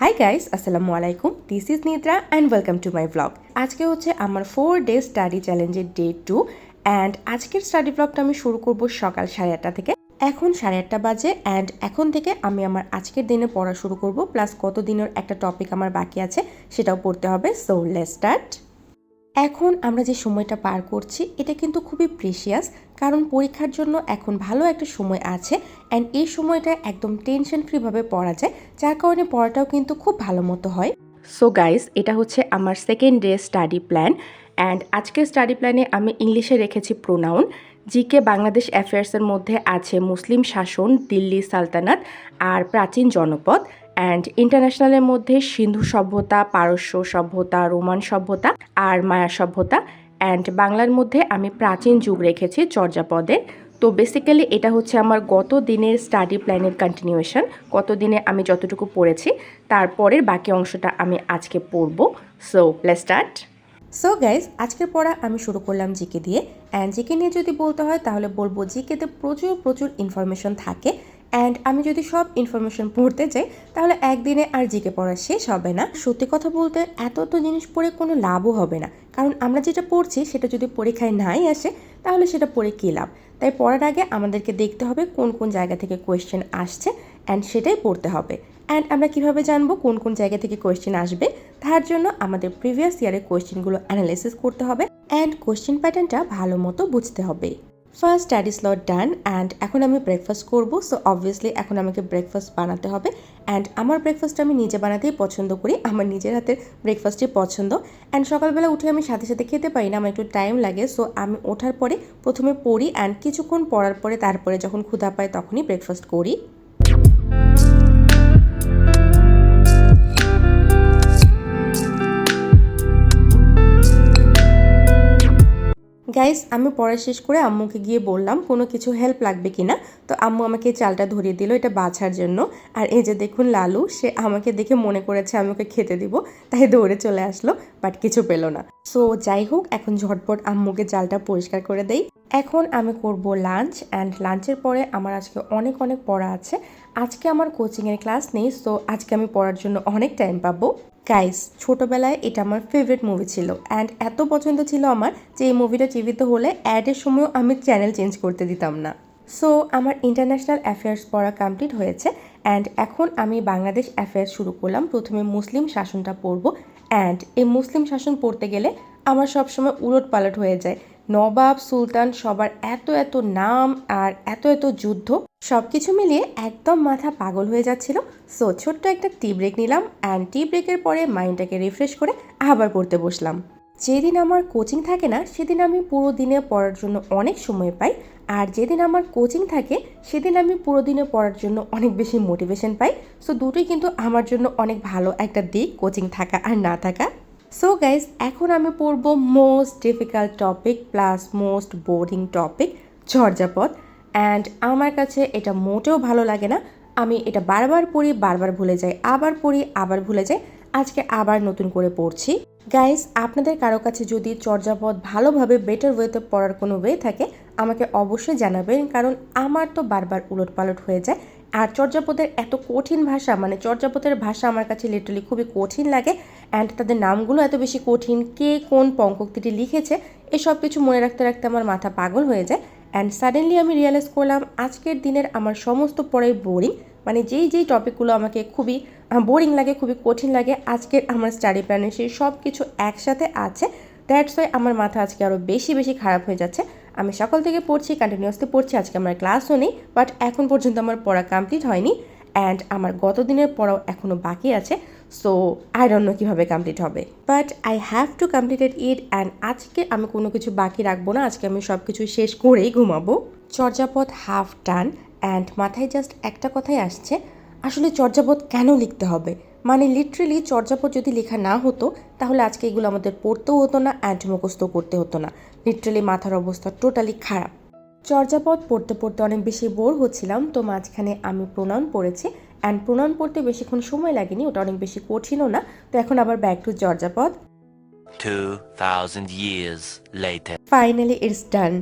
Hi guys, আসসালামু আলাইকুম। This is নিদ্রা and welcome to my blog. আজকে হচ্ছে আমার 4 ডে স্টাডি চ্যালেঞ্জের ডে 2 অ্যান্ড আজকের স্টাডি ব্লগটা আমি শুরু করব সকাল 8:30 থেকে। এখন 8:30 বাজে অ্যান্ড এখন থেকে আমি আমার আজকের দিনে পড়া শুরু করব, প্লাস কত দিনের একটা টপিক আমার বাকি আছে সেটাও পড়তে হবে। So let's start. এখন আমরা যে সময়টা পার করছি এটা কিন্তু খুবই প্রেশিয়াস, কারণ পরীক্ষার জন্য এখন ভালো একটা সময় আছে অ্যান্ড এই সময়টা একদম টেনশন ফ্রিভাবে পড়া যায়, যার কারণে পড়াটাও কিন্তু খুব ভালো মতো হয়। সো গাইস, এটা হচ্ছে আমার second day study plan and আজকের স্টাডি প্ল্যানে আমি ইংলিশে রেখেছি প্রোনাউন। জিকে বাংলাদেশ অ্যাফেয়ার্সের মধ্যে আছে মুসলিম শাসন, দিল্লি সালতানাত আর প্রাচীন জনপদ। অ্যান্ড ইন্টারন্যাশনালের মধ্যে সিন্ধু সভ্যতা, পারস্য সভ্যতা, রোমান সভ্যতা আর মায়া সভ্যতা। অ্যান্ড বাংলার মধ্যে আমি প্রাচীন যুগ রেখেছি চর্যাপদে। তো বেসিক্যালি এটা হচ্ছে আমার গত দিনের স্টাডি প্ল্যানের কন্টিনিউয়েশন। গত দিনে আমি যতটুকু পড়েছি তারপরের বাকি অংশটা আমি আজকে পড়ব। So let's start. So guys, আজকের পড়া আমি শুরু করলাম জিকে দিয়ে। অ্যান্ড জিকে নিয়ে যদি বলতে হয় তাহলে বলবো জিকেতে প্রচুর প্রচুর ইনফরমেশন থাকে অ্যান্ড আমি যদি সব ইনফরমেশন পড়তে যাই তাহলে একদিনে আর জিকে পড়া শেষ হবে না। সত্যি কথা বলতে এত জিনিস পড়ে কোনো লাভও হবে না, কারণ আমরা যেটা পড়ছি সেটা যদি পরীক্ষায় নাই আসে তাহলে সেটা পড়ে কী লাভ। তাই পড়ার আগে আমাদেরকে দেখতে হবে কোন কোন জায়গা থেকে কোয়েশ্চেন আসছে অ্যান্ড সেটাই পড়তে হবে। অ্যান্ড আমরা কিভাবে জানবো কোন কোন জায়গা থেকে কোয়েশ্চেন আসবে? তার জন্য আমাদের প্রিভিয়াস ইয়ারের কোয়েশ্চেনগুলো অ্যানালাইসিস করতে হবে অ্যান্ড কোয়েশ্চেন প্যাটার্নটা ভালো মতো বুঝতে হবে। First study slot done and এখন আমি ব্রেকফাস্ট করব। সো অবভিয়াসলি এখন আমাকে ব্রেকফাস্ট বানাতে হবে অ্যান্ড আমার ব্রেকফাস্ট আমি নিজে বানাতেই পছন্দ করি। আমার নিজের হাতের ব্রেকফাস্টই পছন্দ অ্যান্ড সকালবেলা উঠে আমি সাথে সাথে খেতে পারি না, আমার একটু টাইম লাগে। সো আমি ওঠার পরে প্রথমে পড়ি অ্যান্ড কিছুক্ষণ পড়ার পরে তারপরে যখন ক্ষুধা পায় তখনই ব্রেকফাস্ট করি। গাইস, আমি পড়া শেষ করে আম্মুকে গিয়ে বললাম কোনো কিছু হেল্প লাগবে কি না। তো আম্মু আমাকে চালটা ধরিয়ে দিল এটা বাছার জন্য। আর এই যে দেখুন লালু, সে আমাকে দেখে মনে করেছে আমি ওকে খেতে দিব, তাই দৌড়ে চলে আসলো, বাট কিছু পেল না। সো যাই হোক, এখন ঝটপট আম্মুকে চালটা পরিষ্কার করে দেই। এখন আমি করব লাঞ্চ অ্যান্ড লাঞ্চের পরে আমার আজকে অনেক অনেক পড়া আছে। আজকে আমার কোচিংয়ের ক্লাস নেই, সো আজকে আমি পড়ার জন্য অনেক টাইম পাবো। গাইস, ছোটোবেলায় এটা আমার ফেভারিট মুভি ছিল অ্যান্ড এত পছন্দ ছিল আমার যে এই মুভিটা টিভিতে হলে অ্যাডের সময়ও আমি চ্যানেল চেঞ্জ করতে দিতাম না। সো আমার ইন্টারন্যাশনাল অ্যাফেয়ার্স পড়া কমপ্লিট হয়েছে অ্যান্ড এখন আমি বাংলাদেশ অ্যাফেয়ার্স শুরু করলাম। প্রথমে মুসলিম শাসনটা পড়ব অ্যান্ড এই মুসলিম শাসন পড়তে গেলে আমার সবসময় উলট পালট হয়ে যায়। নবাব সুলতান সবার এত এত নাম আর এত এত যুদ্ধ, সব কিছু মিলিয়ে একদম মাথা পাগল হয়ে যাচ্ছিল। সো ছোট্ট একটা টি ব্রেক নিলাম অ্যান্ড টি ব্রেকের পরে মাইন্ডটাকে রিফ্রেশ করে আবার পড়তে বসলাম। যেদিন আমার কোচিং থাকে না সেদিন আমি পুরো দিনে পড়ার জন্য অনেক সময় পাই, আর যেদিন আমার কোচিং থাকে সেদিন আমি পুরো দিনে পড়ার জন্য অনেক বেশি মোটিভেশন পাই। সো দুটোই কিন্তু আমার জন্য অনেক ভালো একটা দিক, কোচিং থাকা আর না থাকা। সো গাইজ, এখন আমি পড়ব most difficult topic plus most boring topic, Charyapada. And আমার কাছে এটা মোটেও ভালো লাগে না। আমি এটা বারবার পড়ি, বারবার ভুলে যাই, আবার পড়ি, আবার ভুলে যাই। আজকে আবার নতুন করে পড়ছি। গাইজ, আপনাদের কারো কাছে যদি চর্যাপদ ভালোভাবে বেটার ওয়েতে পড়ার কোনো ওয়ে থাকে আমাকে অবশ্যই জানাবেন, কারণ আমার তো বারবার উলট পালট হয়ে যায়। আর চর্যাপদের এত কঠিন ভাষা, মানে চর্যাপদের ভাষা আমার কাছে লিটারালি খুবই কঠিন লাগে অ্যান্ড তাদের নামগুলো এত বেশি কঠিন, কে কোন পঙ্কক্তিটি লিখেছে এসব কিছু মনে রাখতে রাখতে আমার মাথা পাগল হয়ে যায়। অ্যান্ড সাডেনলি আমি রিয়েলাইজ করলাম আজকের দিনের আমার সমস্ত পড়াই বোরিং, মানে যেই টপিকগুলো আমাকে খুবই বোরিং লাগে, খুবই কঠিন লাগে, আজকের আমার স্টাডি প্ল্যানে সেই সব কিছু একসাথে আছে। দ্যাটস ওয়াই আমার মাথা আজকে আরও বেশি বেশি খারাপ হয়ে যাচ্ছে। আমি সকাল থেকে পড়ছি, কন্টিনিউয়াসলি পড়ছি, আজকে আমার ক্লাসও নেই, বাট এখন পর্যন্ত আমার পড়া কমপ্লিট হয়নি অ্যান্ড আমার গত দিনের পড়াও এখনও বাকি আছে। সো আই ডোন্ট নো কীভাবে কমপ্লিট হবে, but I have to completed it and আজকে আমি কোনো কিছু বাকি রাখবো না, আজকে আমি সব কিছু শেষ করেই ঘুমাবো। চর্যাপদ হাফ ডান অ্যান্ড মাথায় জাস্ট একটা কথাই আসছে, আসলে চর্যাপদ কেন লিখতে হবে? মানে লিটারেলি চর্যাপদ যদি লেখা না হতো তাহলে আজকে এগুলো আমাদের পড়তেও হতো না অ্যান্ড মুখস্থ করতে হতো না। লিটারেলি মাথার অবস্থা টোটালি খারাপ। চর্যাপদ পড়তে পড়তে অনেক বেশি বোর হচ্ছিলাম, তো মাঝখানে আমি প্রণয়ন পড়েছি অ্যান্ড প্রণয়ন পড়তে বেশিক্ষণ সময় লাগেনি, ওটা অনেক বেশি কঠিনও না। তো এখন আবার back to Charyapada. 2000 years later. Finally it's done.